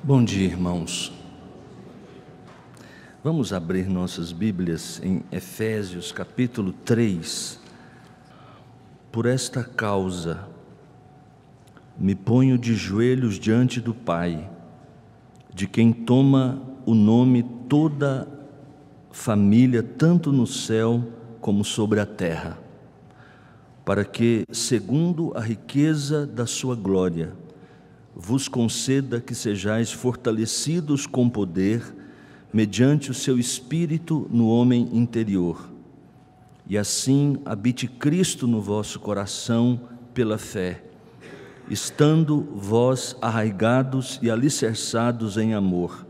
Bom dia, irmãos. Vamos abrir nossas Bíblias em Efésios capítulo 3. Por esta causa, me ponho de joelhos diante do Pai, de quem toma o nome toda família, tanto no céu como sobre a terra, para que, segundo a riqueza da sua glória, vos conceda que sejais fortalecidos com poder, mediante o seu Espírito no homem interior, e assim habite Cristo no vosso coração pela fé, estando vós arraigados e alicerçados em amor,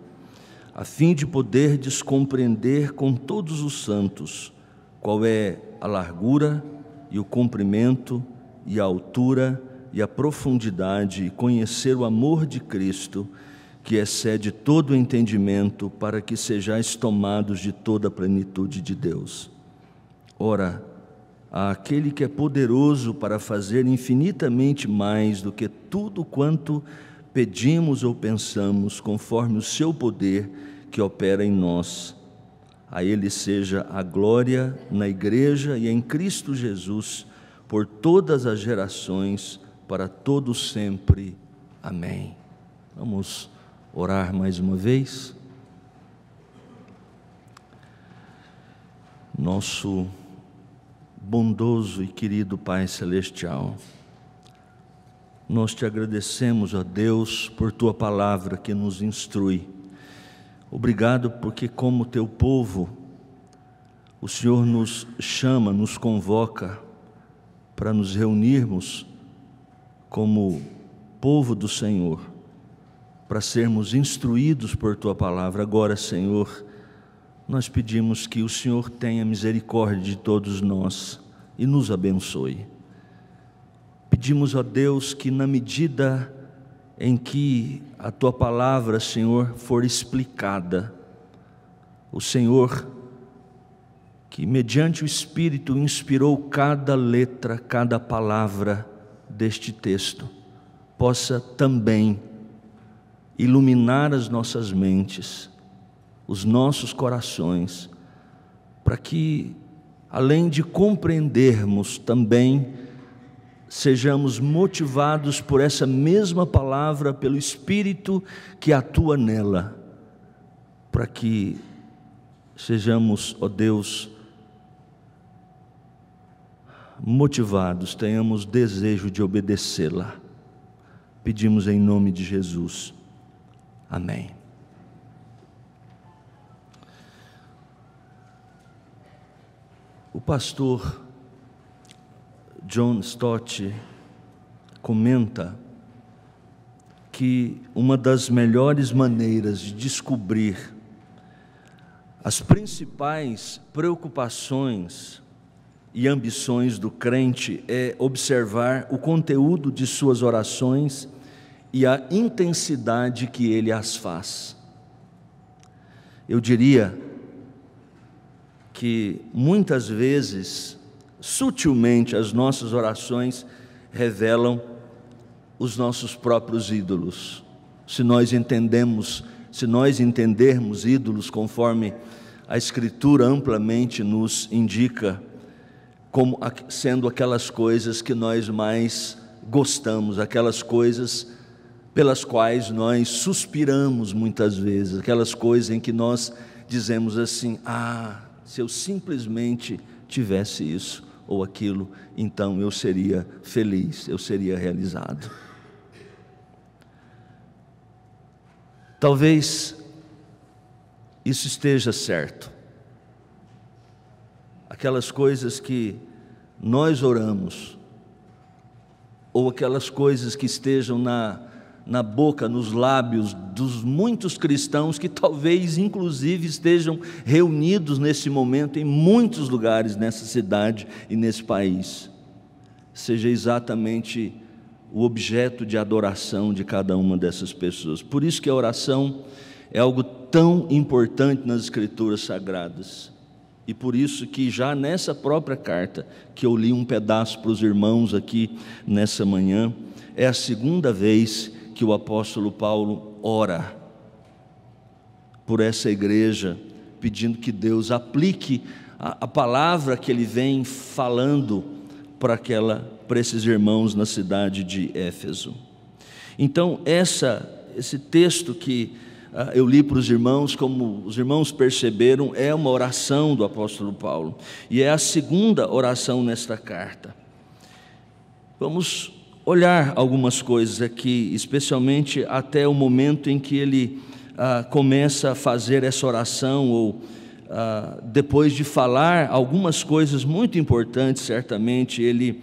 a fim de poderdes compreender com todos os santos qual é a largura e o comprimento e a altura e a profundidade, e conhecer o amor de Cristo, que excede todo o entendimento, para que sejais tomados de toda a plenitude de Deus. Ora, àquele que é poderoso para fazer infinitamente mais do que tudo quanto pedimos ou pensamos, conforme o seu poder que opera em nós, a Ele seja a glória na Igreja e em Cristo Jesus, por todas as gerações, para todos sempre. Amém. Vamos orar mais uma vez. Nosso bondoso e querido Pai Celestial, nós te agradecemos, ó Deus, por Tua palavra que nos instrui. Obrigado porque, como Teu povo, o Senhor nos chama, nos convoca para nos reunirmos como povo do Senhor, para sermos instruídos por Tua palavra. Agora, Senhor, nós pedimos que o Senhor tenha misericórdia de todos nós e nos abençoe. Pedimos, ó Deus, que na medida em que a Tua palavra, Senhor, for explicada, o Senhor, que mediante o Espírito inspirou cada letra, cada palavra deste texto, possa também iluminar as nossas mentes, os nossos corações, para que, além de compreendermos, também sejamos motivados por essa mesma palavra, pelo Espírito que atua nela, para que sejamos, ó Deus, motivados, tenhamos desejo de obedecê-la. Pedimos em nome de Jesus. Amém. O pastor John Stott comenta que uma das melhores maneiras de descobrir as principais preocupações e ambições do crente é observar o conteúdo de suas orações e a intensidade que ele as faz. Eu diria que muitas vezes, sutilmente, as nossas orações revelam os nossos próprios ídolos. Se nós entendermos ídolos conforme a Escritura amplamente nos indica, como sendo aquelas coisas que nós mais gostamos, aquelas coisas pelas quais nós suspiramos muitas vezes, aquelas coisas em que nós dizemos assim: se eu simplesmente tivesse isso ou aquilo, então eu seria feliz, eu seria realizado. Talvez isso esteja certo. Aquelas coisas que nós oramos, ou aquelas coisas que estejam na boca, nos lábios dos muitos cristãos que talvez inclusive estejam reunidos nesse momento em muitos lugares nessa cidade e nesse país, seja exatamente o objeto de adoração de cada uma dessas pessoas. Por isso que a oração é algo tão importante nas Escrituras Sagradas. E por isso que já nessa própria carta, que eu li um pedaço para os irmãos aqui nessa manhã, é a segunda vez que o apóstolo Paulo ora por essa igreja, pedindo que Deus aplique a palavra que ele vem falando para esses irmãos na cidade de Éfeso. Então, esse texto que eu li para os irmãos, como os irmãos perceberam, é uma oração do apóstolo Paulo, e é a segunda oração nesta carta. Vamos olhar algumas coisas aqui, especialmente até o momento em que ele começa a fazer essa oração, ou depois de falar algumas coisas muito importantes, certamente ele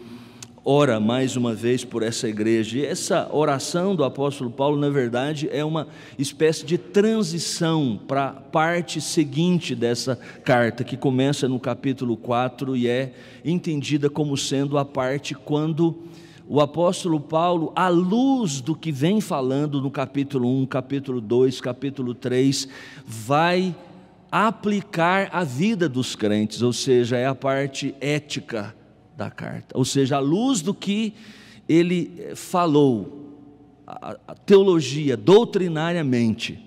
ora mais uma vez por essa igreja. E essa oração do apóstolo Paulo, na verdade, é uma espécie de transição para a parte seguinte dessa carta, que começa no capítulo 4 e é entendida como sendo a parte quando o apóstolo Paulo, à luz do que vem falando no capítulo 1, capítulo 2, capítulo 3, vai aplicar a vida dos crentes, ou seja, é a parte ética da carta, ou seja, à luz do que ele falou, a teologia, doutrinariamente,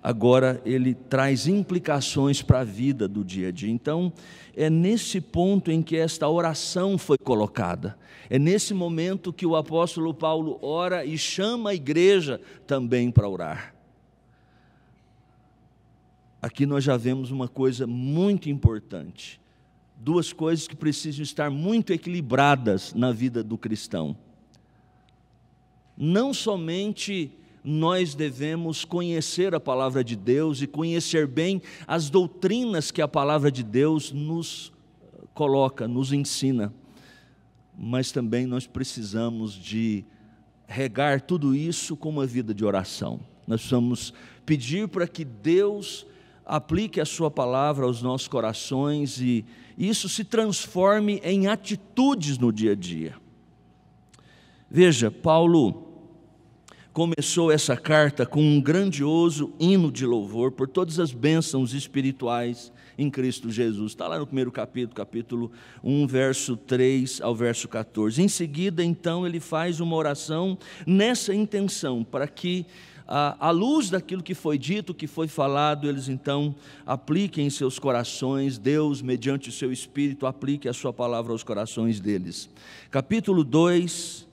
agora ele traz implicações para a vida do dia a dia. Então, é nesse ponto em que esta oração foi colocada, é nesse momento que o apóstolo Paulo ora e chama a igreja também para orar. Aqui nós já vemos uma coisa muito importante, duas coisas que precisam estar muito equilibradas na vida do cristão. Não somente nós devemos conhecer a palavra de Deus e conhecer bem as doutrinas que a palavra de Deus nos coloca, nos ensina, mas também nós precisamos de regar tudo isso com uma vida de oração. Nós precisamos pedir para que Deus aplique a sua palavra aos nossos corações e isso se transforme em atitudes no dia a dia. Veja, Paulo começou essa carta com um grandioso hino de louvor por todas as bênçãos espirituais em Cristo Jesus. Está lá no primeiro capítulo, capítulo 1, verso 3 ao verso 14. Em seguida, então, ele faz uma oração nessa intenção, para que à luz daquilo que foi dito, que foi falado, eles então apliquem em seus corações, Deus, mediante o seu Espírito, aplique a sua palavra aos corações deles. Capítulo 2,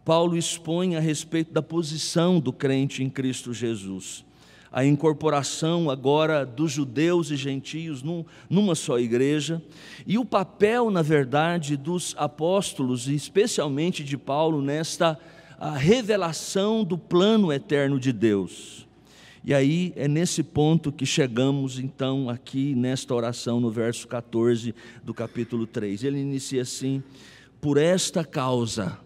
Paulo expõe a respeito da posição do crente em Cristo Jesus, a incorporação agora dos judeus e gentios numa só igreja, e o papel, na verdade, dos apóstolos, e especialmente de Paulo, nesta a revelação do plano eterno de Deus. E aí é nesse ponto que chegamos então aqui nesta oração no verso 14 do capítulo 3. Ele inicia assim: por esta causa.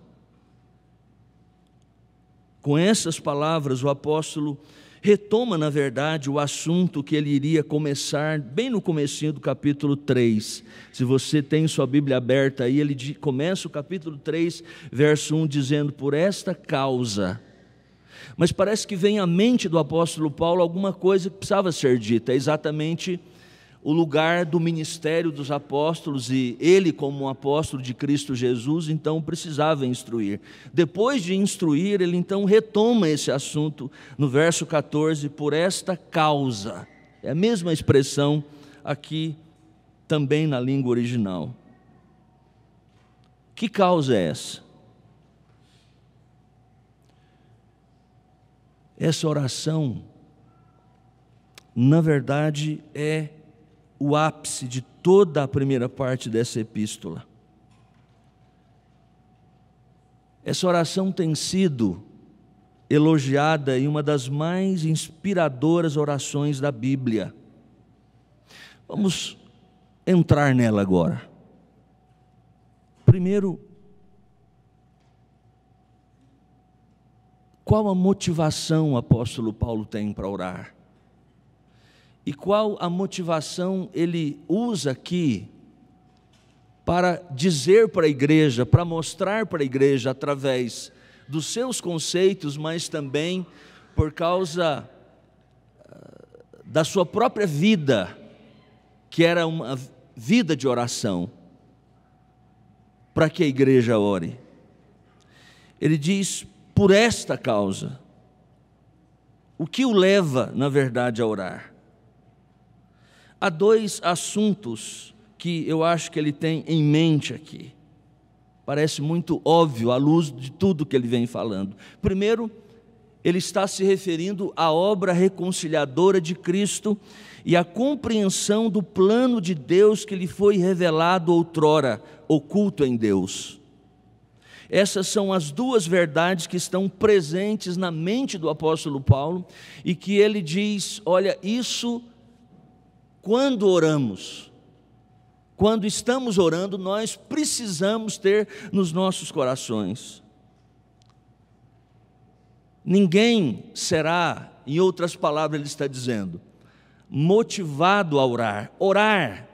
Com essas palavras o apóstolo retoma, na verdade, o assunto que ele iria começar bem no comecinho do capítulo 3. Se você tem sua Bíblia aberta aí, ele começa o capítulo 3, verso 1, dizendo, por esta causa. Mas parece que vem à mente do apóstolo Paulo alguma coisa que precisava ser dita, é exatamente o lugar do ministério dos apóstolos, e ele, como um apóstolo de Cristo Jesus, então precisava instruir. Depois de instruir, ele então retoma esse assunto no verso 14, por esta causa. É a mesma expressão aqui também na língua original. Que causa é essa? Essa oração, na verdade, é o ápice de toda a primeira parte dessa epístola. Essa oração tem sido elogiada em uma das mais inspiradoras orações da Bíblia. Vamos entrar nela agora. Primeiro, qual a motivação o apóstolo Paulo tem para orar? E qual a motivação ele usa aqui para dizer para a igreja, para mostrar para a igreja através dos seus conceitos, mas também por causa da sua própria vida, que era uma vida de oração, para que a igreja ore. Ele diz, por esta causa. O que o leva, na verdade, a orar? Há dois assuntos que eu acho que ele tem em mente aqui. Parece muito óbvio à luz de tudo que ele vem falando. Primeiro, ele está se referindo à obra reconciliadora de Cristo e à compreensão do plano de Deus que lhe foi revelado outrora, oculto em Deus. Essas são as duas verdades que estão presentes na mente do apóstolo Paulo e que ele diz, olha, isso quando oramos, quando estamos orando, nós precisamos ter nos nossos corações. Ninguém será, em outras palavras ele está dizendo, motivado a orar. Orar,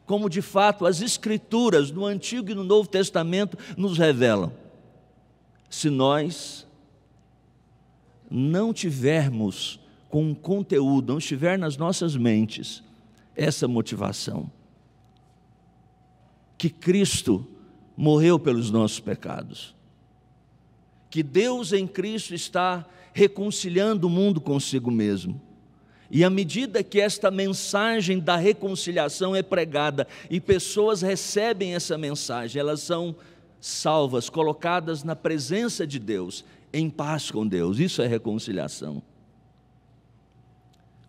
como de fato as Escrituras no Antigo e no Novo Testamento nos revelam. Se nós não tivermos com conteúdo, não estiver nas nossas mentes essa motivação, que Cristo morreu pelos nossos pecados, que Deus em Cristo está reconciliando o mundo consigo mesmo, e à medida que esta mensagem da reconciliação é pregada e pessoas recebem essa mensagem, elas são salvas, colocadas na presença de Deus, em paz com Deus. Isso é reconciliação.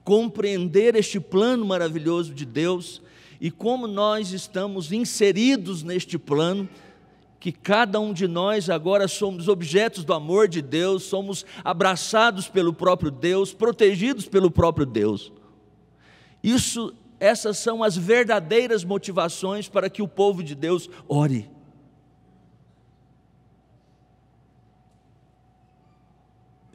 Compreender este plano maravilhoso de Deus e como nós estamos inseridos neste plano, que cada um de nós agora somos objetos do amor de Deus, somos abraçados pelo próprio Deus, protegidos pelo próprio Deus. Essas são as verdadeiras motivações para que o povo de Deus ore.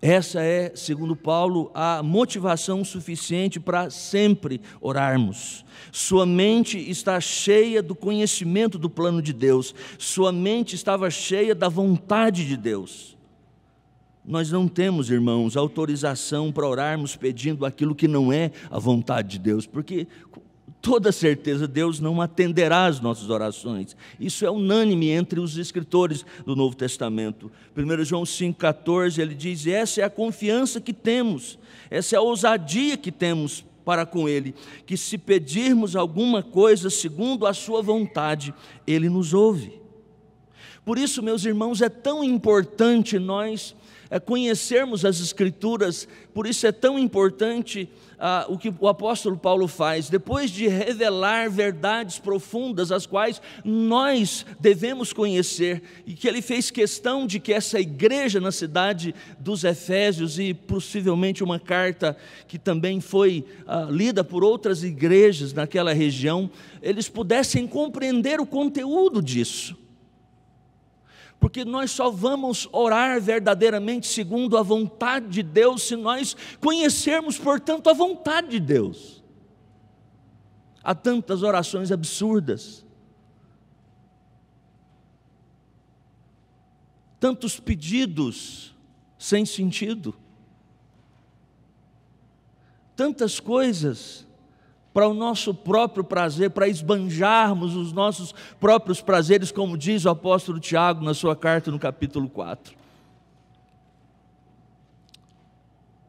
Essa é, segundo Paulo, a motivação suficiente para sempre orarmos. Sua mente está cheia do conhecimento do plano de Deus. Sua mente estava cheia da vontade de Deus. Nós não temos, irmãos, autorização para orarmos pedindo aquilo que não é a vontade de Deus, porque toda certeza Deus não atenderá às nossas orações. Isso é unânime entre os escritores do Novo Testamento. 1 João 5,14, ele diz, essa é a confiança que temos, essa é a ousadia que temos para com Ele, que se pedirmos alguma coisa segundo a sua vontade, Ele nos ouve. Por isso, meus irmãos, é tão importante nós conhecermos as Escrituras, por isso é tão importante o que o apóstolo Paulo faz, depois de revelar verdades profundas, as quais nós devemos conhecer, e que ele fez questão de que essa igreja na cidade dos Efésios, e possivelmente uma carta que também foi lida por outras igrejas naquela região, eles pudessem compreender o conteúdo disso. Porque nós só vamos orar verdadeiramente segundo a vontade de Deus se nós conhecermos, portanto, a vontade de Deus. Há tantas orações absurdas, tantos pedidos sem sentido, tantas coisas para o nosso próprio prazer, para esbanjarmos os nossos próprios prazeres, como diz o apóstolo Tiago na sua carta no capítulo 4.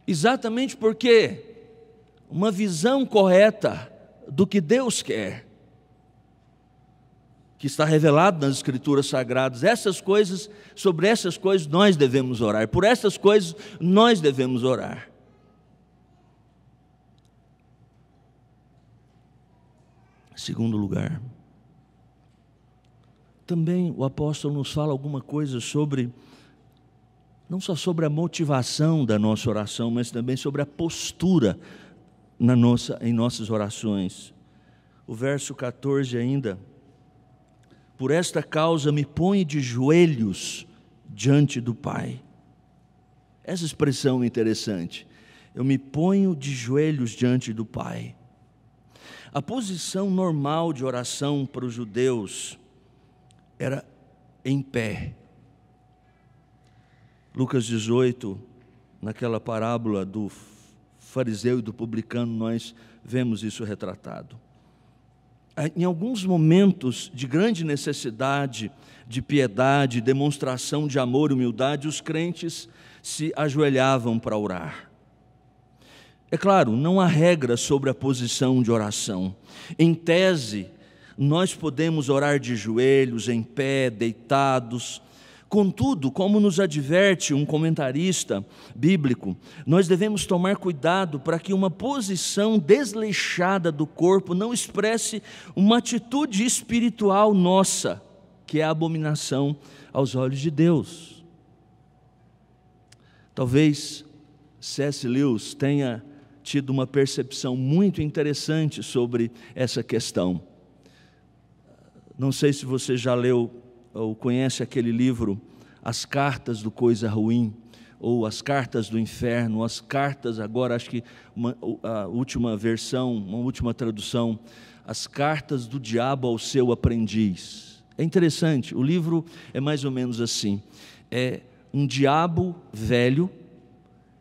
Exatamente porque uma visão correta do que Deus quer, que está revelado nas Escrituras Sagradas, sobre essas coisas nós devemos orar, por essas coisas nós devemos orar. Segundo lugar, também o apóstolo nos fala alguma coisa sobre, não só sobre a motivação da nossa oração, mas também sobre a postura em nossas orações. O verso 14 ainda, por esta causa me ponho de joelhos diante do Pai. Essa expressão é interessante, eu me ponho de joelhos diante do Pai. A posição normal de oração para os judeus era em pé. Lucas 18, naquela parábola do fariseu e do publicano, nós vemos isso retratado. Em alguns momentos de grande necessidade, de piedade, demonstração de amor e humildade, os crentes se ajoelhavam para orar. É claro, não há regra sobre a posição de oração. Em tese, nós podemos orar de joelhos, em pé, deitados. Contudo, como nos adverte um comentarista bíblico, nós devemos tomar cuidado para que uma posição desleixada do corpo não expresse uma atitude espiritual nossa, que é a abominação aos olhos de Deus. Talvez C.S. Lewis tenha tido uma percepção muito interessante sobre essa questão. Não sei se você já leu ou conhece aquele livro, As Cartas do Coisa Ruim, ou As Cartas do Inferno, ou as cartas, agora acho que a última versão, uma última tradução, As Cartas do Diabo ao Seu Aprendiz. É interessante, o livro é mais ou menos assim, é um diabo velho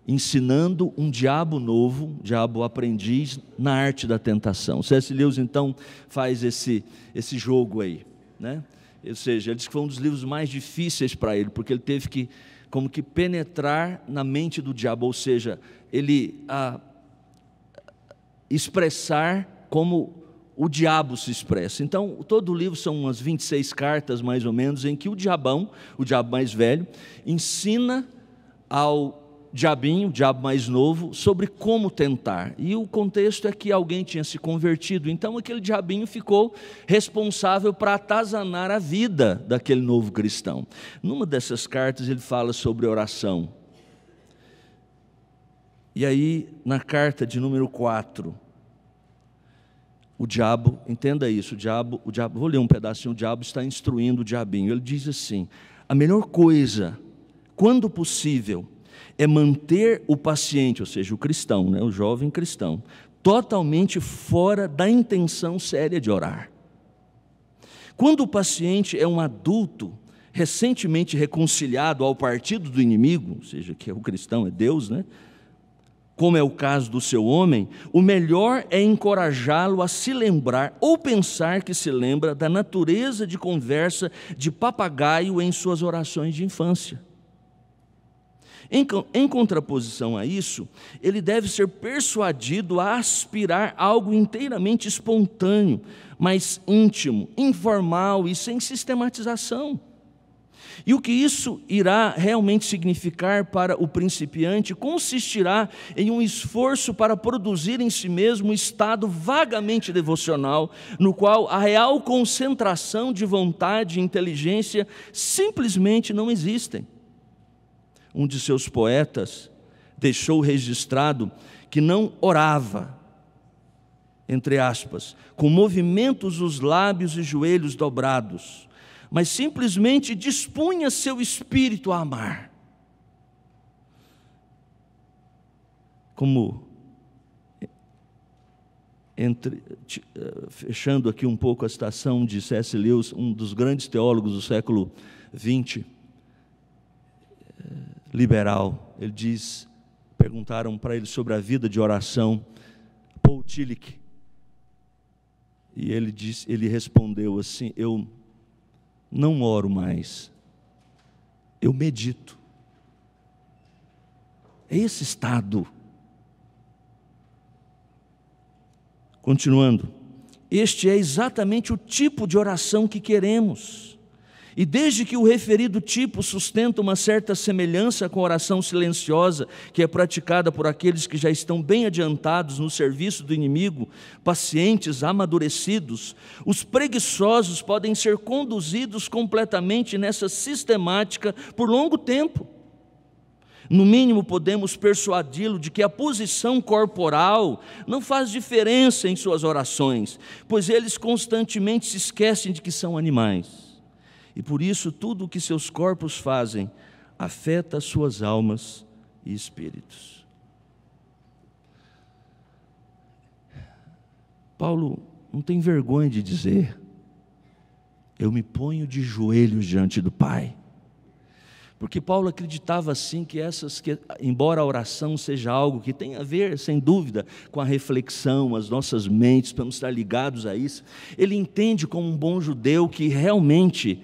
ensinando um diabo novo, diabo aprendiz, na arte da tentação. C.S. Lewis então faz esse jogo aí, né? Ou seja, ele diz que foi um dos livros mais difíceis para ele, porque ele teve que, como que penetrar na mente do diabo, ou seja, ele expressar como o diabo se expressa. Então, todo o livro são umas 26 cartas, mais ou menos, em que o diabo mais velho, ensina ao diabinho, o diabo mais novo, sobre como tentar. E o contexto é que alguém tinha se convertido, então aquele diabinho ficou responsável para atazanar a vida daquele novo cristão. Numa dessas cartas ele fala sobre oração. E aí, na carta de número 4, o diabo, entenda isso, o diabo, vou ler um pedacinho, o diabo está instruindo o diabinho. Ele diz assim: a melhor coisa, quando possível, é manter o paciente, ou seja, o cristão, né, o jovem cristão, totalmente fora da intenção séria de orar. Quando o paciente é um adulto, recentemente reconciliado ao partido do inimigo, ou seja, que é o cristão, é Deus, né? Como é o caso do seu homem, o melhor é encorajá-lo a se lembrar, ou pensar que se lembra, da natureza de conversa de papagaio em suas orações de infância. Em contraposição a isso, ele deve ser persuadido a aspirar algo inteiramente espontâneo, mas íntimo, informal e sem sistematização. E o que isso irá realmente significar para o principiante consistirá em um esforço para produzir em si mesmo um estado vagamente devocional, no qual a real concentração de vontade e inteligência simplesmente não existem. Um de seus poetas deixou registrado que não orava, entre aspas, com movimentos os lábios e joelhos dobrados, mas simplesmente dispunha seu espírito a amar. Como, fechando aqui um pouco a citação de C.S. Lewis, um dos grandes teólogos do século XX, liberal, ele diz, perguntaram para ele sobre a vida de oração, Paul Tillich, e ele respondeu assim: eu não oro mais, eu medito. É esse estado. Continuando, este é exatamente o tipo de oração que queremos. E desde que o referido tipo sustenta uma certa semelhança com a oração silenciosa, que é praticada por aqueles que já estão bem adiantados no serviço do inimigo, pacientes, amadurecidos, os preguiçosos podem ser conduzidos completamente nessa sistemática por longo tempo. No mínimo, podemos persuadi-lo de que a posição corporal não faz diferença em suas orações, pois eles constantemente se esquecem de que são animais. E por isso tudo o que seus corpos fazem afeta suas almas e espíritos. Paulo não tem vergonha de dizer: eu me ponho de joelhos diante do Pai. Porque Paulo acreditava assim que embora a oração seja algo que tem a ver, sem dúvida, com a reflexão, as nossas mentes, para estar ligados a isso, ele entende como um bom judeu que realmente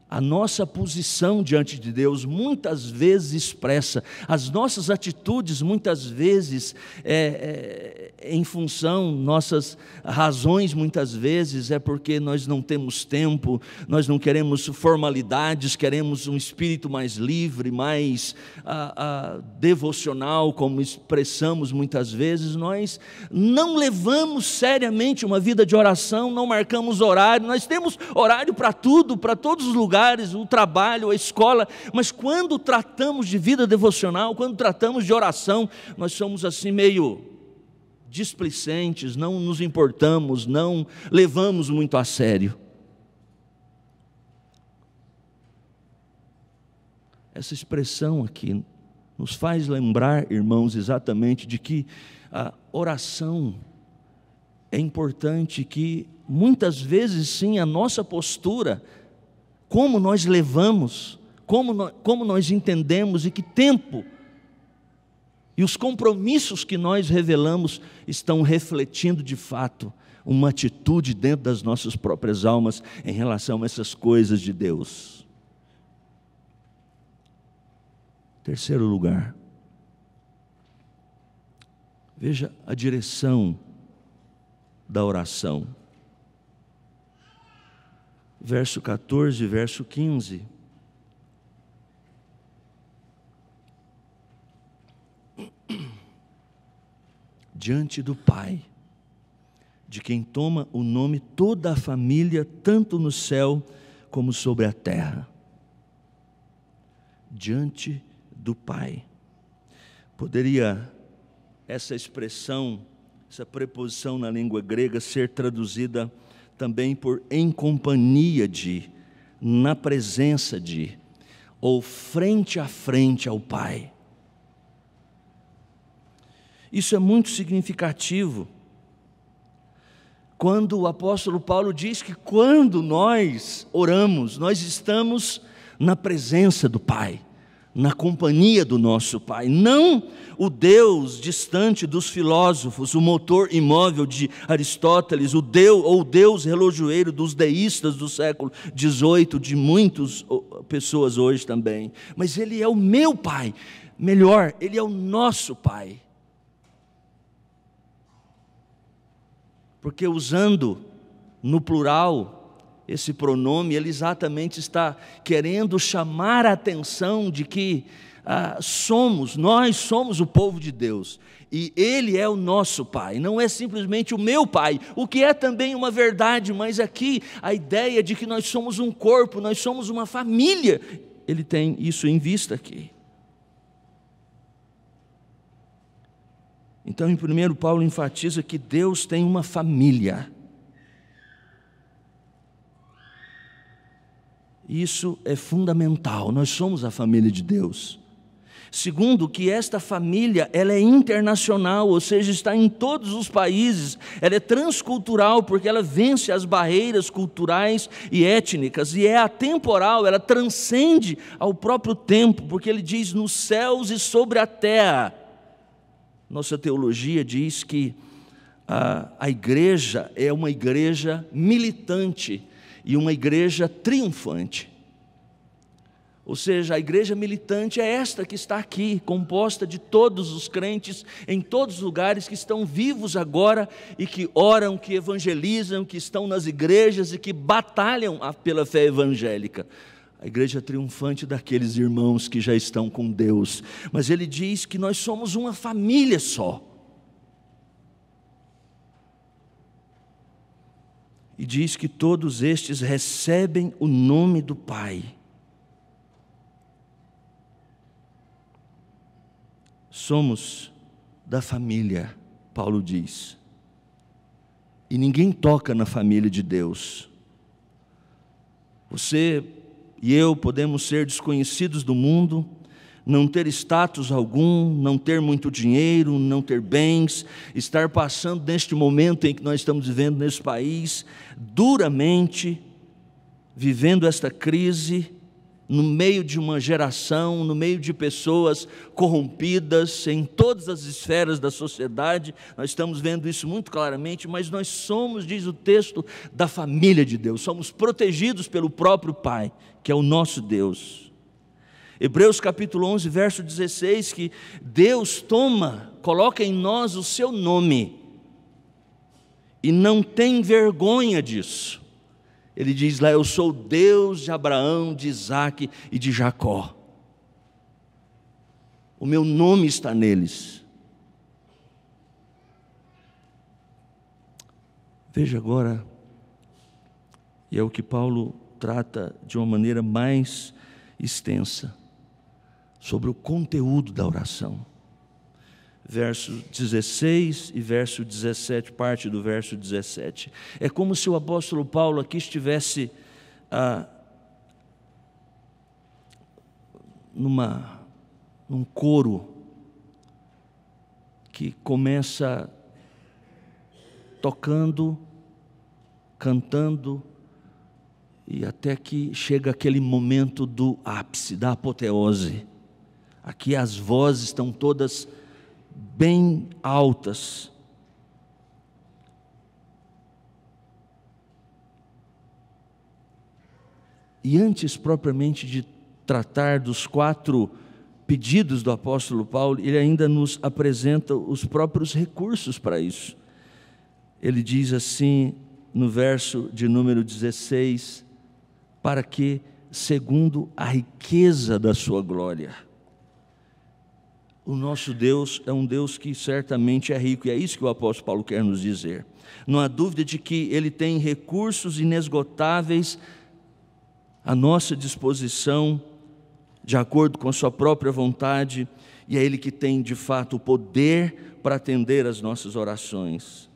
A nossa posição diante de Deus muitas vezes expressa, as nossas atitudes muitas vezes em função, nossas razões muitas vezes é porque nós não temos tempo, nós não queremos formalidades, queremos um espírito mais livre, mais devocional, como expressamos muitas vezes. Nós não levamos seriamente uma vida de oração, não marcamos horário, nós temos horário para tudo, para todos os lugares, o trabalho, a escola, mas quando tratamos de vida devocional, quando tratamos de oração, nós somos assim meio displicentes, não nos importamos, não levamos muito a sério. Essa expressão aqui nos faz lembrar, irmãos, exatamente de que a oração é importante, que muitas vezes sim a nossa postura, como nós levamos, como nós entendemos e que tempo e os compromissos que nós revelamos estão refletindo de fato uma atitude dentro das nossas próprias almas em relação a essas coisas de Deus. Terceiro lugar, veja a direção da oração. Verso 14, verso 15. Diante do Pai, de quem toma o nome toda a família, tanto no céu como sobre a terra. Diante do Pai. Poderia essa expressão, essa preposição na língua grega ser traduzida também por em companhia de, na presença de, ou frente a frente ao Pai. Isso é muito significativo. Quando o apóstolo Paulo diz que quando nós oramos, nós estamos na presença do Pai, na companhia do nosso Pai, não o Deus distante dos filósofos, o motor imóvel de Aristóteles, o Deus relojoeiro dos deístas do século XVIII, de muitas pessoas hoje também, mas Ele é o meu Pai, melhor, Ele é o nosso Pai, porque usando no plural esse pronome, ele exatamente está querendo chamar a atenção de que nós somos o povo de Deus, e Ele é o nosso Pai, não é simplesmente o meu Pai, o que é também uma verdade, mas aqui a ideia de que nós somos um corpo, nós somos uma família, ele tem isso em vista aqui. Então, em primeiro, Paulo enfatiza que Deus tem uma família. Isso é fundamental, nós somos a família de Deus. Segundo, que esta família, ela é internacional, ou seja, está em todos os países, ela é transcultural, porque ela vence as barreiras culturais e étnicas, e é atemporal, ela transcende ao próprio tempo, porque ele diz nos céus e sobre a terra. Nossa teologia diz que a igreja é uma igreja militante, e uma igreja triunfante. Ou seja, a igreja militante é esta que está aqui, composta de todos os crentes em todos os lugares que estão vivos agora e que oram, que evangelizam, que estão nas igrejas e que batalham pela fé evangélica. A igreja triunfante daqueles irmãos que já estão com Deus. Mas ele diz que nós somos uma família só. E diz que todos estes recebem o nome do Pai. Somos da família, Paulo diz. E ninguém toca na família de Deus. Você e eu podemos ser desconhecidos do mundo, não ter status algum, não ter muito dinheiro, não ter bens, estar passando neste momento em que nós estamos vivendo nesse país, duramente, vivendo esta crise, no meio de uma geração, no meio de pessoas corrompidas em todas as esferas da sociedade. Nós estamos vendo isso muito claramente, mas nós somos, diz o texto, da família de Deus, somos protegidos pelo próprio Pai, que é o nosso Deus. Hebreus capítulo 11, verso 16, que Deus coloca em nós o seu nome, e não tem vergonha disso. Ele diz lá: eu sou o Deus de Abraão, de Isaque e de Jacó. O meu nome está neles. Veja agora, e é o que Paulo trata de uma maneira mais extensa, sobre o conteúdo da oração. Verso 16 e verso 17, parte do verso 17. É como se o apóstolo Paulo aqui estivesse num coro que começa tocando, cantando, e até que chega aquele momento do ápice, da apoteose. Aqui as vozes estão todas bem altas. E antes propriamente de tratar dos 4 pedidos do apóstolo Paulo, ele ainda nos apresenta os próprios recursos para isso. Ele diz assim no verso de número 16: para que, segundo a riqueza da sua glória. O nosso Deus é um Deus que certamente é rico, e é isso que o apóstolo Paulo quer nos dizer. Não há dúvida de que Ele tem recursos inesgotáveis à nossa disposição, de acordo com a sua própria vontade, e é Ele que tem de fato o poder para atender às nossas orações.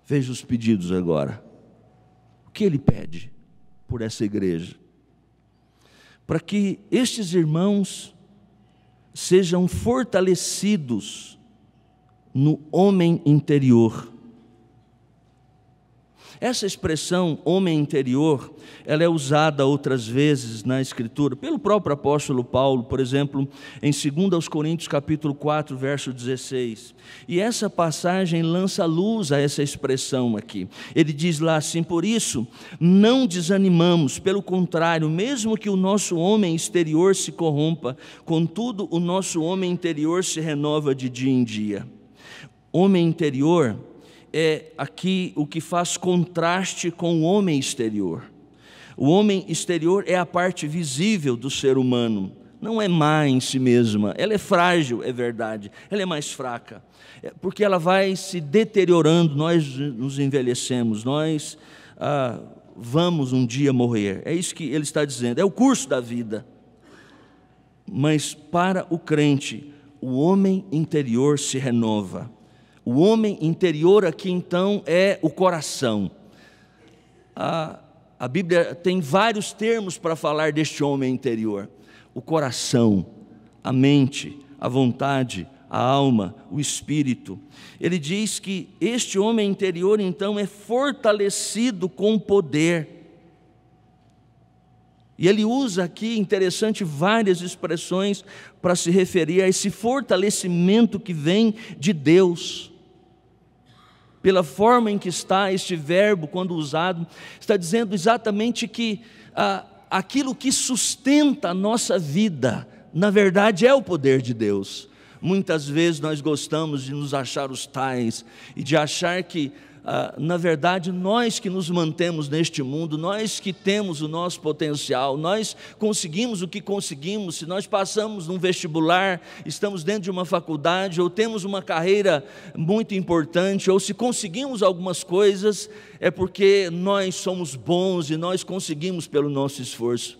Veja os pedidos agora. O que Ele pede por essa igreja? Para que estes irmãos sejam fortalecidos no homem interior. Essa expressão homem interior, ela é usada outras vezes na Escritura, pelo próprio apóstolo Paulo, por exemplo, em 2 Coríntios capítulo 4, verso 16. E essa passagem lança luz a essa expressão aqui. Ele diz lá assim: por isso, não desanimamos, pelo contrário, mesmo que o nosso homem exterior se corrompa, contudo o nosso homem interior se renova de dia em dia. Homem interior é aqui o que faz contraste com o homem exterior. O homem exterior é a parte visível do ser humano, não é má em si mesma, ela é frágil, é verdade, ela é mais fraca, porque ela vai se deteriorando, nós nos envelhecemos, nós vamos um dia morrer, é isso que ele está dizendo, é o curso da vida. Mas para o crente, o homem interior se renova. O homem interior aqui então é o coração. A Bíblia tem vários termos para falar deste homem interior. O coração, a mente, a vontade, a alma, o espírito. Ele diz que este homem interior então é fortalecido com poder. E ele usa aqui, interessante, várias expressões para se referir a esse fortalecimento que vem de Deus. Pela forma em que está este verbo, quando usado, está dizendo exatamente que aquilo que sustenta a nossa vida, na verdade é o poder de Deus. Muitas vezes nós gostamos de nos achar os tais, e de achar que, na verdade, nós que nos mantemos neste mundo, nós que temos o nosso potencial, nós conseguimos o que conseguimos. Se nós passamos num vestibular, estamos dentro de uma faculdade, ou temos uma carreira muito importante, ou se conseguimos algumas coisas, é porque nós somos bons e nós conseguimos pelo nosso esforço.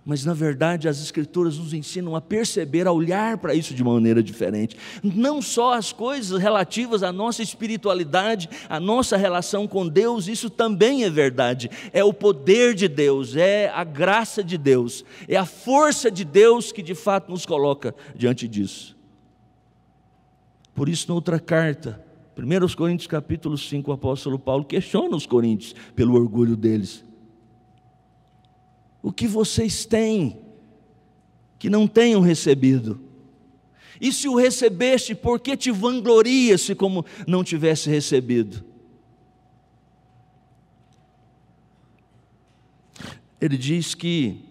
Mas, na verdade, as Escrituras nos ensinam a perceber, a olhar para isso de maneira diferente. Não só as coisas relativas à nossa espiritualidade, à nossa relação com Deus, isso também é verdade. É o poder de Deus, é a graça de Deus, é a força de Deus que de fato nos coloca diante disso. Por isso, na outra carta, 1 Coríntios capítulo 5, o apóstolo Paulo questiona os coríntios pelo orgulho deles. o que vocês têm que não tenham recebido? E se o recebeste, por que te vanglorias-se como não tivesse recebido? Ele diz que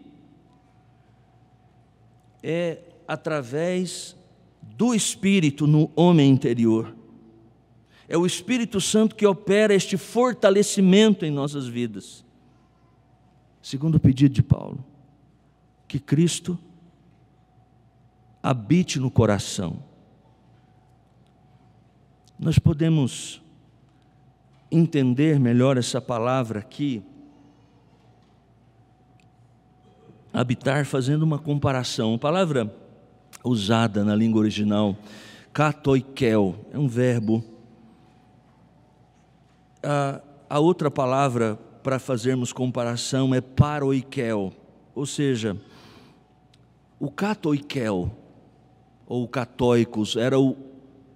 é através do Espírito no homem interior. É o Espírito Santo que opera este fortalecimento em nossas vidas. Segundo o pedido de Paulo, que Cristo habite no coração. Nós podemos entender melhor essa palavra aqui, habitar, fazendo uma comparação. A palavra usada na língua original, katoikel, é um verbo. A outra palavra para fazermos comparação é paroikel, ou seja, o katoikel, ou catóicos, era o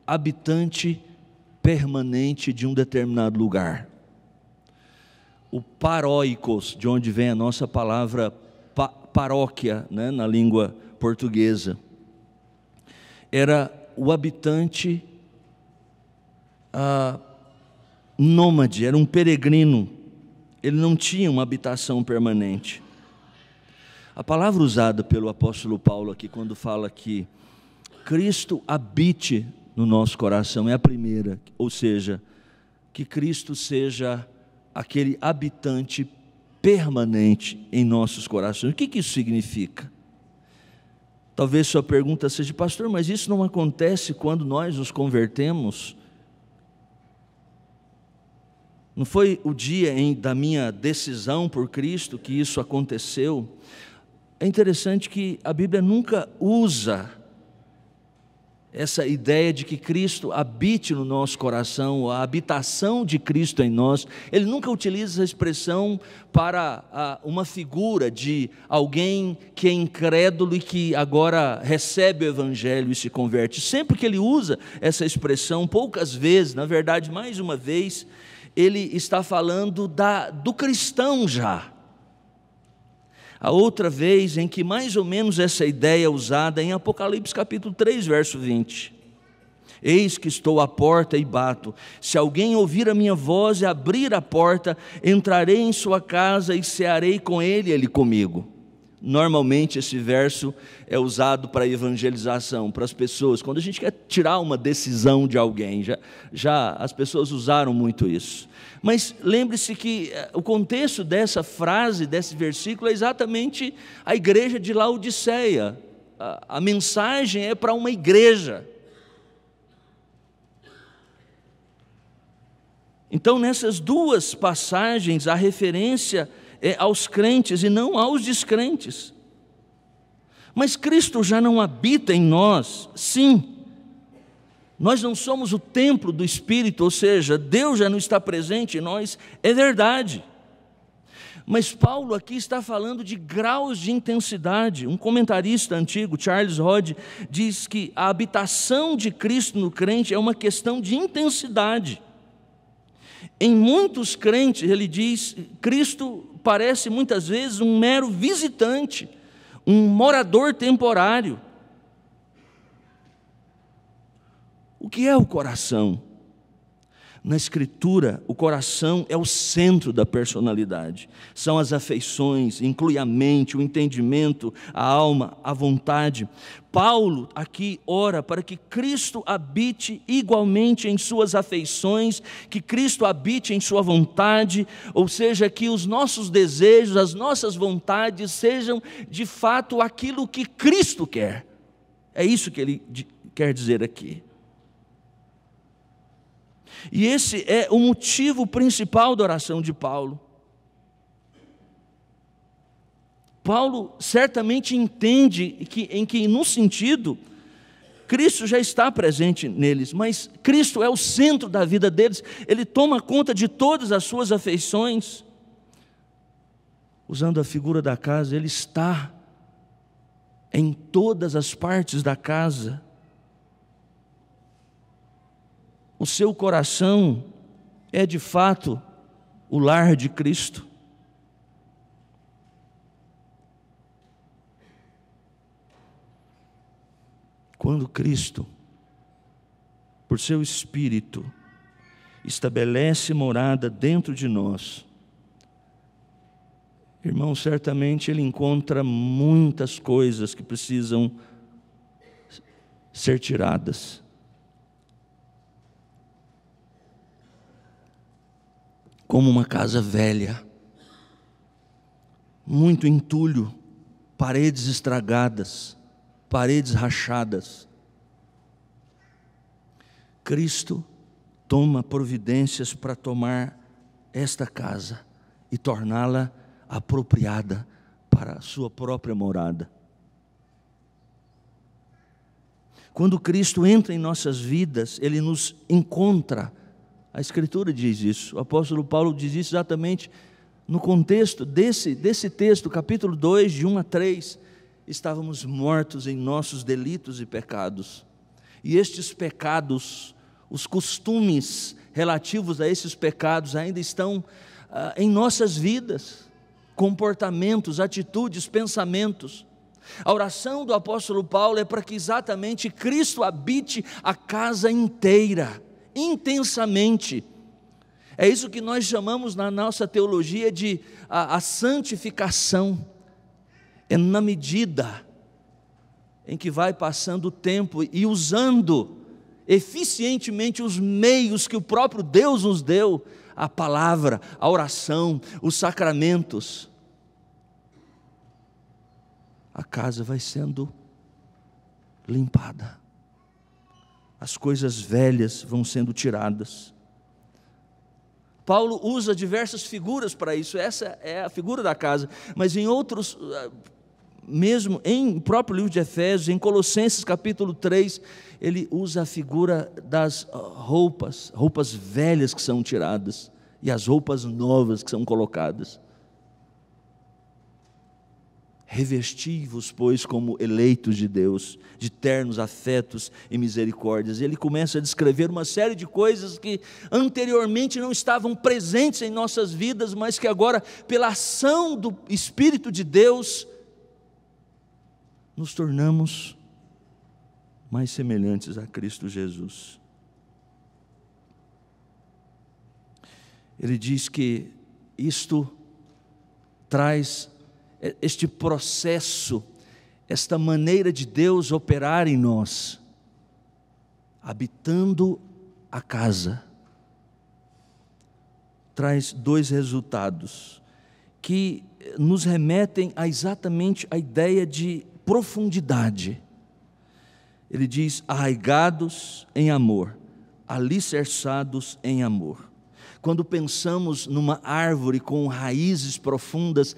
habitante permanente de um determinado lugar. O paróicos, de onde vem a nossa palavra paróquia, né, na língua portuguesa, era o habitante nômade, era um peregrino, ele não tinha uma habitação permanente. A palavra usada pelo apóstolo Paulo aqui, quando fala que Cristo habite no nosso coração, é a primeira, ou seja, que Cristo seja aquele habitante permanente em nossos corações. O que isso significa? Talvez sua pergunta seja: pastor, mas isso não acontece quando nós nos convertemos? Não foi o dia da minha decisão por Cristo que isso aconteceu? É interessante que a Bíblia nunca usa essa ideia de que Cristo habite no nosso coração, a habitação de Cristo em nós. Ele nunca utiliza essa expressão para uma figura de alguém que é incrédulo e que agora recebe o Evangelho e se converte. Sempre que ele usa essa expressão, poucas vezes, na verdade mais uma vez, ele está falando do cristão já. A outra vez em que mais ou menos essa ideia é usada em Apocalipse capítulo 3, verso 20. Eis que estou à porta e bato. Se alguém ouvir a minha voz e abrir a porta, entrarei em sua casa e cearei com ele e ele comigo. Normalmente esse verso é usado para evangelização, para as pessoas, quando a gente quer tirar uma decisão de alguém, já as pessoas usaram muito isso. Mas lembre-se que o contexto dessa frase, desse versículo, é exatamente a igreja de Laodiceia. A mensagem é para uma igreja. Então, nessas duas passagens, a referência é aos crentes e não aos descrentes. Mas Cristo já não habita em nós, sim. Nós não somos o templo do Espírito, ou seja, Deus já não está presente em nós, é verdade. Mas Paulo aqui está falando de graus de intensidade. Um comentarista antigo, Charles Hodge, diz que a habitação de Cristo no crente é uma questão de intensidade. Em muitos crentes, ele diz, Cristo parece muitas vezes um mero visitante, um morador temporário. O que é o coração? Na Escritura, o coração é o centro da personalidade. São as afeições, inclui a mente, o entendimento, a alma, a vontade. Paulo aqui ora para que Cristo habite igualmente em suas afeições, que Cristo habite em sua vontade, ou seja, que os nossos desejos, as nossas vontades sejam de fato aquilo que Cristo quer. É isso que ele quer dizer aqui. E esse é o motivo principal da oração de Paulo. Paulo certamente entende que num sentido, Cristo já está presente neles, mas Cristo é o centro da vida deles, Ele toma conta de todas as suas afeições. Usando a figura da casa, Ele está em todas as partes da casa. O seu coração é de fato o lar de Cristo. Quando Cristo, por seu Espírito, estabelece morada dentro de nós, irmão, certamente Ele encontra muitas coisas que precisam ser tiradas. Como uma casa velha, muito entulho, paredes estragadas, paredes rachadas. Cristo toma providências para tomar esta casa e torná-la apropriada para a sua própria morada. Quando Cristo entra em nossas vidas, Ele nos encontra. A Escritura diz isso, o apóstolo Paulo diz isso exatamente no contexto desse texto, capítulo 2, de 1 a 3, estávamos mortos em nossos delitos e pecados, e estes pecados, os costumes relativos a esses pecados ainda estão em nossas vidas, comportamentos, atitudes, pensamentos. A oração do apóstolo Paulo é para que exatamente Cristo habite a casa inteira, intensamente. É isso que nós chamamos na nossa teologia de a santificação. É na medida em que vai passando o tempo e usando eficientemente os meios que o próprio Deus nos deu, a palavra, a oração, os sacramentos, a casa vai sendo limpada, as coisas velhas vão sendo tiradas. Paulo usa diversas figuras para isso, essa é a figura da casa, mas em outros, mesmo em próprio livro de Efésios, em Colossenses capítulo 3, ele usa a figura das roupas velhas que são tiradas, e as roupas novas que são colocadas. Revesti-vos, pois, como eleitos de Deus, de ternos afetos e misericórdias. Ele começa a descrever uma série de coisas que anteriormente não estavam presentes em nossas vidas, mas que agora, pela ação do Espírito de Deus, nos tornamos mais semelhantes a Cristo Jesus. Ele diz que isto traz este processo, esta maneira de Deus operar em nós, habitando a casa, traz dois resultados que nos remetem a exatamente a ideia de profundidade. Ele diz: arraigados em amor, alicerçados em amor. Quando pensamos numa árvore com raízes profundas,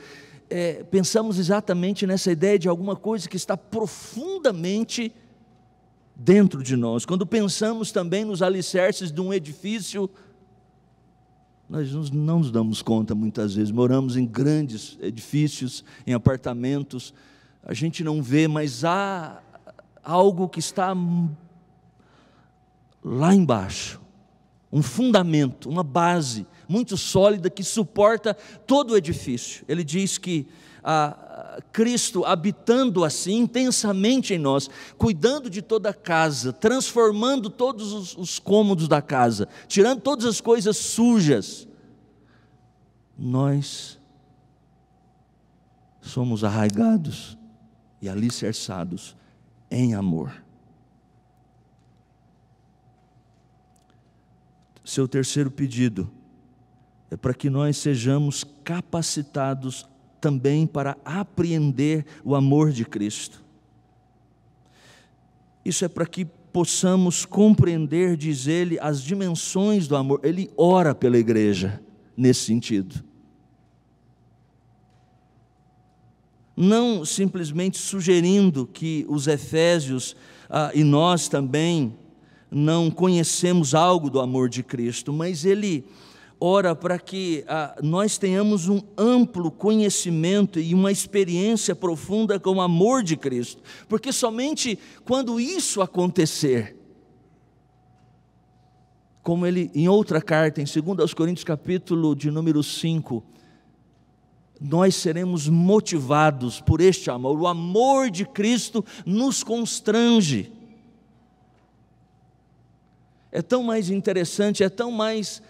pensamos exatamente nessa ideia de alguma coisa que está profundamente dentro de nós. Quando pensamos também nos alicerces de um edifício, nós não nos damos conta muitas vezes, moramos em grandes edifícios, em apartamentos, a gente não vê, mas há algo que está lá embaixo, um fundamento, uma base muito sólida que suporta todo o edifício. Ele diz que Cristo habitando assim intensamente em nós, cuidando de toda a casa, transformando todos os cômodos da casa, tirando todas as coisas sujas, nós somos arraigados e alicerçados em amor. Seu terceiro pedido é para que nós sejamos capacitados também para apreender o amor de Cristo. Isso é para que possamos compreender, diz ele, as dimensões do amor. Ele ora pela igreja nesse sentido. Não simplesmente sugerindo que os efésios e nós também não conhecemos algo do amor de Cristo, mas ele ora para que nós tenhamos um amplo conhecimento e uma experiência profunda com o amor de Cristo, porque somente quando isso acontecer, como ele em outra carta, em 2 Coríntios capítulo de número 5, nós seremos motivados por este amor. O amor de Cristo nos constrange. É tão mais interessante, é tão mais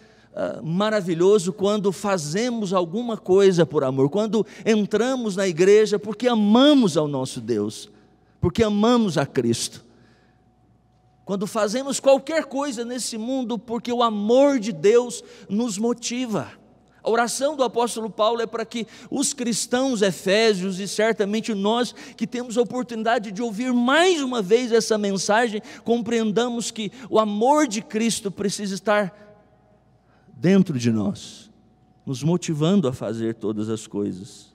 maravilhoso quando fazemos alguma coisa por amor, quando entramos na igreja porque amamos ao nosso Deus, porque amamos a Cristo. Quando fazemos qualquer coisa nesse mundo porque o amor de Deus nos motiva. A oração do apóstolo Paulo é para que os cristãos efésios, e certamente nós que temos a oportunidade de ouvir mais uma vez essa mensagem, compreendamos que o amor de Cristo precisa estar dentro de nós, nos motivando a fazer todas as coisas.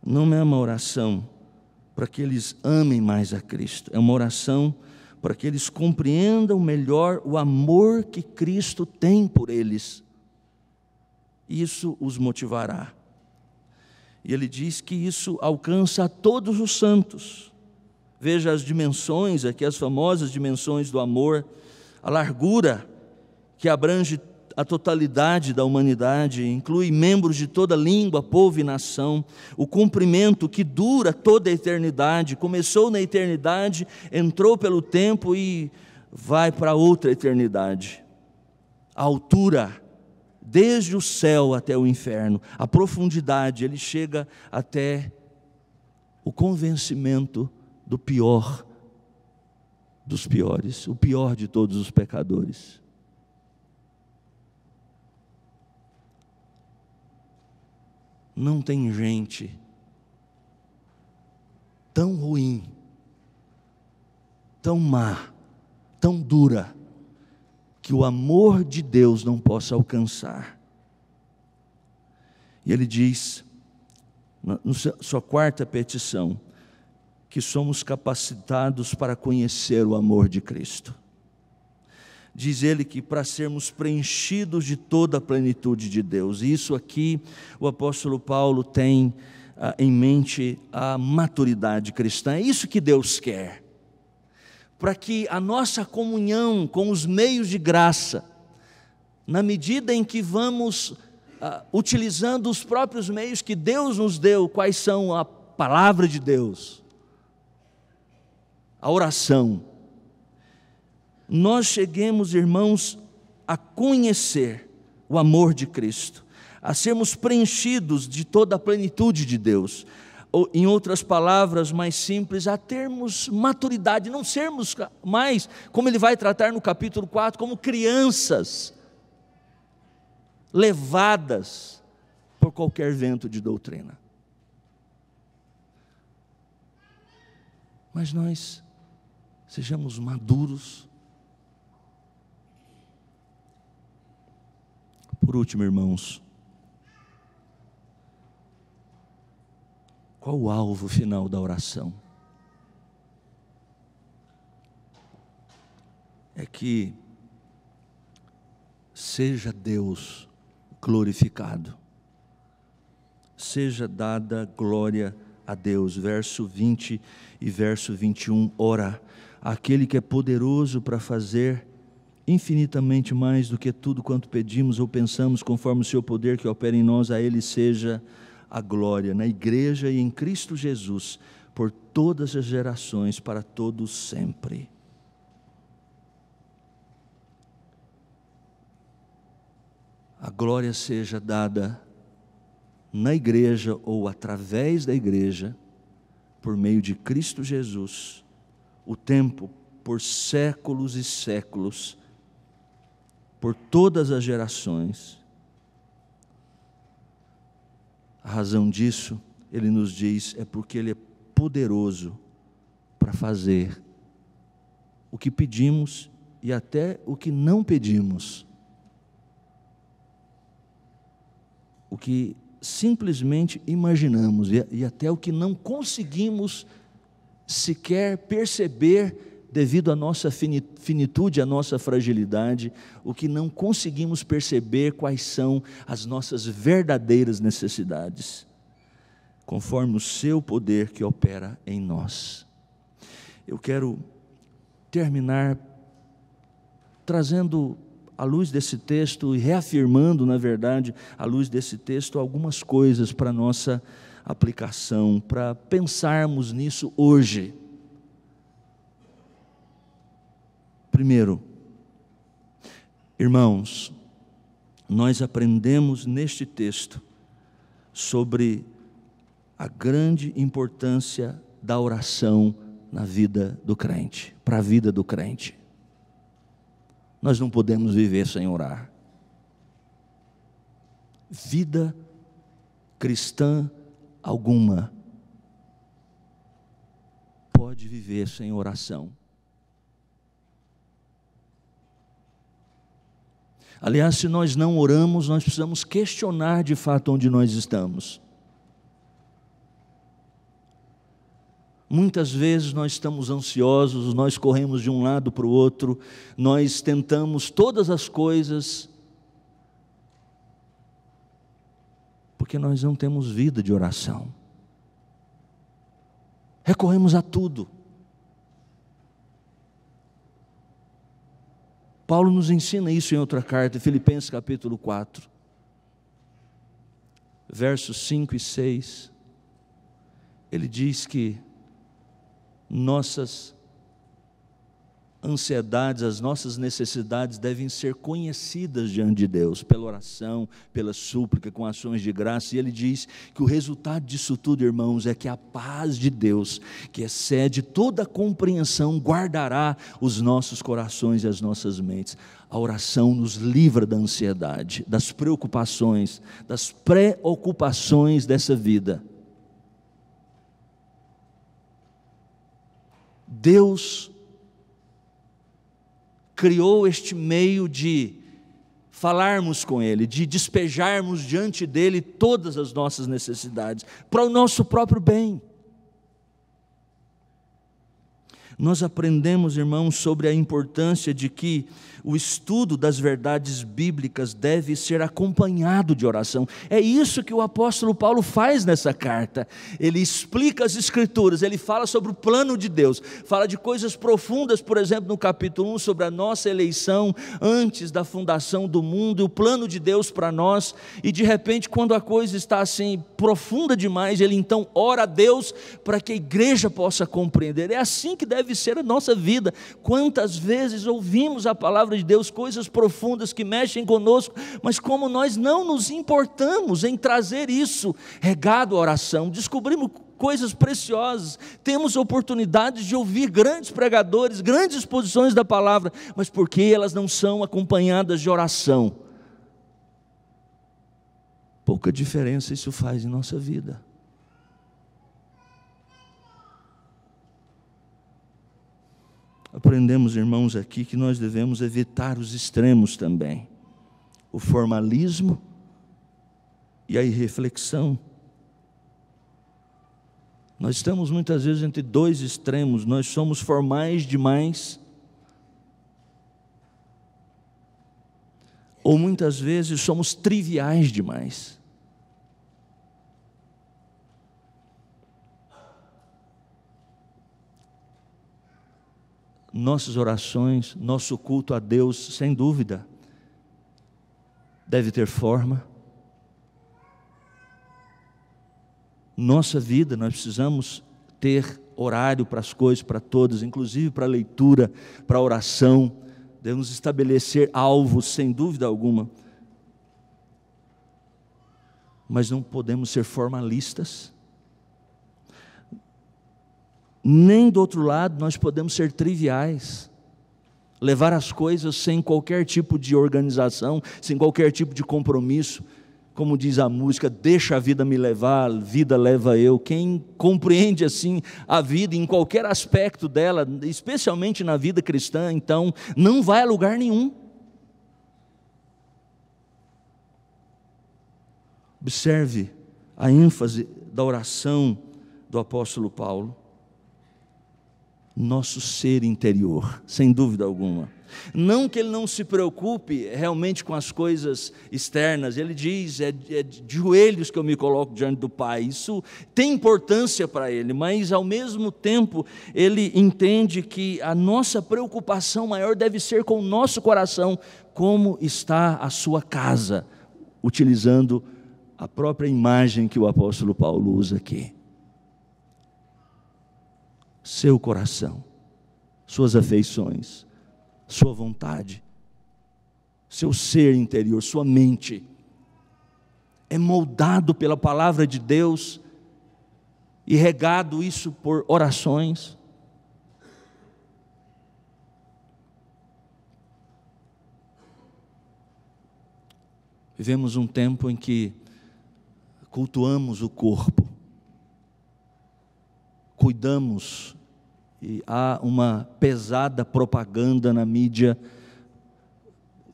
Não é uma oração para que eles amem mais a Cristo, é uma oração para que eles compreendam melhor o amor que Cristo tem por eles. Isso os motivará. E ele diz que isso alcança a todos os santos. Veja as dimensões aqui, as famosas dimensões do amor, a largura que abrange a totalidade da humanidade, inclui membros de toda língua, povo e nação, o comprimento que dura toda a eternidade, começou na eternidade, entrou pelo tempo e vai para outra eternidade, a altura, desde o céu até o inferno, a profundidade, ele chega até o convencimento do pior dos piores, o pior de todos os pecadores. Não tem gente tão ruim, tão má, tão dura, que o amor de Deus não possa alcançar. E ele diz, na sua quarta petição, que somos capacitados para conhecer o amor de Cristo. Diz ele que para sermos preenchidos de toda a plenitude de Deus, e isso aqui o apóstolo Paulo tem em mente a maturidade cristã, é isso que Deus quer, para que a nossa comunhão com os meios de graça, na medida em que vamos utilizando os próprios meios que Deus nos deu, quais são a palavra de Deus, a oração, nós cheguemos, irmãos, a conhecer o amor de Cristo, a sermos preenchidos de toda a plenitude de Deus, ou, em outras palavras mais simples, a termos maturidade, não sermos mais, como ele vai tratar no capítulo 4, como crianças, levadas por qualquer vento de doutrina. Mas nós sejamos maduros. Por último, irmãos, qual o alvo final da oração? É que seja Deus glorificado, seja dada glória a Deus. Verso 20 e verso 21, ora, aquele que é poderoso para fazer infinitamente mais do que tudo quanto pedimos ou pensamos, conforme o seu poder que opera em nós, a Ele seja a glória, na igreja e em Cristo Jesus, por todas as gerações, para todos sempre. A glória seja dada na igreja ou através da igreja, por meio de Cristo Jesus, o tempo por séculos e séculos, por todas as gerações. A razão disso, ele nos diz, é porque ele é poderoso para fazer o que pedimos e até o que não pedimos, o que simplesmente imaginamos e até o que não conseguimos sequer perceber devido à nossa finitude, à nossa fragilidade, o que não conseguimos perceber quais são as nossas verdadeiras necessidades, conforme o seu poder que opera em nós. Eu quero terminar trazendo, à luz desse texto, e reafirmando, na verdade, à luz desse texto, algumas coisas para a nossa aplicação, para pensarmos nisso hoje. Primeiro, irmãos, nós aprendemos neste texto sobre a grande importância da oração na vida do crente, para a vida do crente. Nós não podemos viver sem orar. Vida cristã alguma pode viver sem oração. Aliás, se nós não oramos, nós precisamos questionar de fato onde nós estamos. Muitas vezes nós estamos ansiosos, nós corremos de um lado para o outro, nós tentamos todas as coisas, porque nós não temos vida de oração. Recorremos a tudo. Paulo nos ensina isso em outra carta, Filipenses capítulo 4, versos 5 e 6. Ele diz que nossas ansiedades, as nossas necessidades devem ser conhecidas diante de Deus, pela oração, pela súplica, com ações de graça. E ele diz que o resultado disso tudo, irmãos, é que a paz de Deus, que excede toda a compreensão, guardará os nossos corações e as nossas mentes. A oração nos livra da ansiedade, das preocupações, das preocupações dessa vida. Deus criou este meio de falarmos com Ele, de despejarmos diante dEle todas as nossas necessidades, para o nosso próprio bem. Nós aprendemos, irmãos, sobre a importância de que o estudo das verdades bíblicas deve ser acompanhado de oração. É isso que o apóstolo Paulo faz nessa carta. Ele explica as Escrituras, ele fala sobre o plano de Deus, fala de coisas profundas, por exemplo, no capítulo 1, sobre a nossa eleição antes da fundação do mundo, e o plano de Deus para nós, e de repente, quando a coisa está assim, profunda demais, ele então ora a Deus para que a igreja possa compreender. É assim que deve ser a nossa vida. Quantas vezes ouvimos a palavra de Deus, coisas profundas que mexem conosco, mas como nós não nos importamos em trazer isso regado à oração, descobrimos coisas preciosas, temos oportunidades de ouvir grandes pregadores, grandes exposições da palavra, mas porque elas não são acompanhadas de oração, pouca diferença isso faz em nossa vida. Aprendemos, irmãos, aqui que nós devemos evitar os extremos também, o formalismo e a irreflexão. Nós estamos muitas vezes entre dois extremos, nós somos formais demais, ou muitas vezes somos triviais demais. Nossas orações, nosso culto a Deus, sem dúvida, deve ter forma. Nossa vida, nós precisamos ter horário para as coisas, para todas, inclusive para a leitura, para a oração. Devemos estabelecer alvos, sem dúvida alguma. Mas não podemos ser formalistas. Nem do outro lado nós podemos ser triviais, levar as coisas sem qualquer tipo de organização, sem qualquer tipo de compromisso. Como diz a música, deixa a vida me levar, a vida leva eu. Quem compreende assim a vida em qualquer aspecto dela, especialmente na vida cristã, então não vai a lugar nenhum. Observe a ênfase da oração do apóstolo Paulo. Nosso ser interior, sem dúvida alguma. Não que ele não se preocupe realmente com as coisas externas, ele diz, é de joelhos que eu me coloco diante do Pai, isso tem importância para ele, mas ao mesmo tempo ele entende que a nossa preocupação maior deve ser com o nosso coração, como está a sua casa, utilizando a própria imagem que o apóstolo Paulo usa aqui. Seu coração, suas afeições, sua vontade, seu ser interior, sua mente, é moldado pela palavra de Deus e regado isso por orações. Vivemos um tempo em que cultuamos o corpo, cuidamos, e há uma pesada propaganda na mídia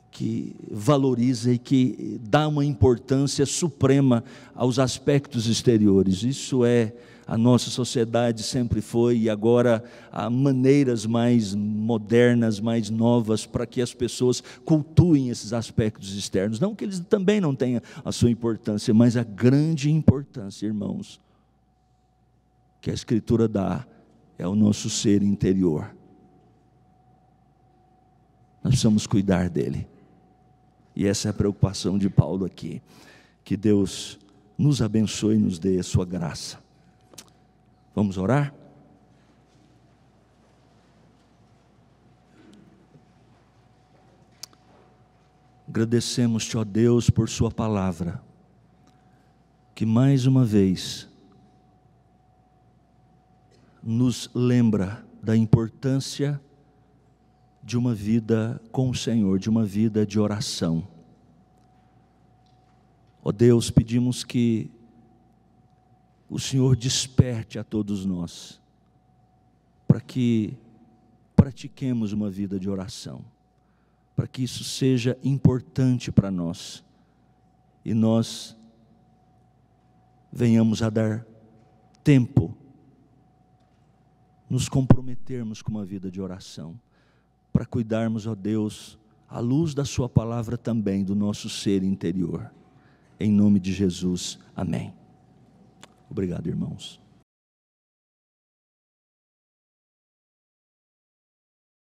que valoriza e que dá uma importância suprema aos aspectos exteriores. Isso é, a nossa sociedade sempre foi, e agora há maneiras mais modernas, mais novas, para que as pessoas cultuem esses aspectos externos. Não que eles também não tenham a sua importância, mas a grande importância, irmãos, que a Escritura dá, é o nosso ser interior. Nós precisamos cuidar dele. E essa é a preocupação de Paulo aqui. Que Deus nos abençoe e nos dê a sua graça. Vamos orar? Agradecemos-te, ó Deus, por sua palavra, que mais uma vez nos lembra da importância de uma vida com o Senhor, de uma vida de oração. Ó Deus, pedimos que o Senhor desperte a todos nós, para que pratiquemos uma vida de oração, para que isso seja importante para nós, e nós venhamos a dar tempo, nos comprometermos com uma vida de oração, para cuidarmos, ó Deus, à luz da sua palavra também, do nosso ser interior. Em nome de Jesus, amém. Obrigado, irmãos.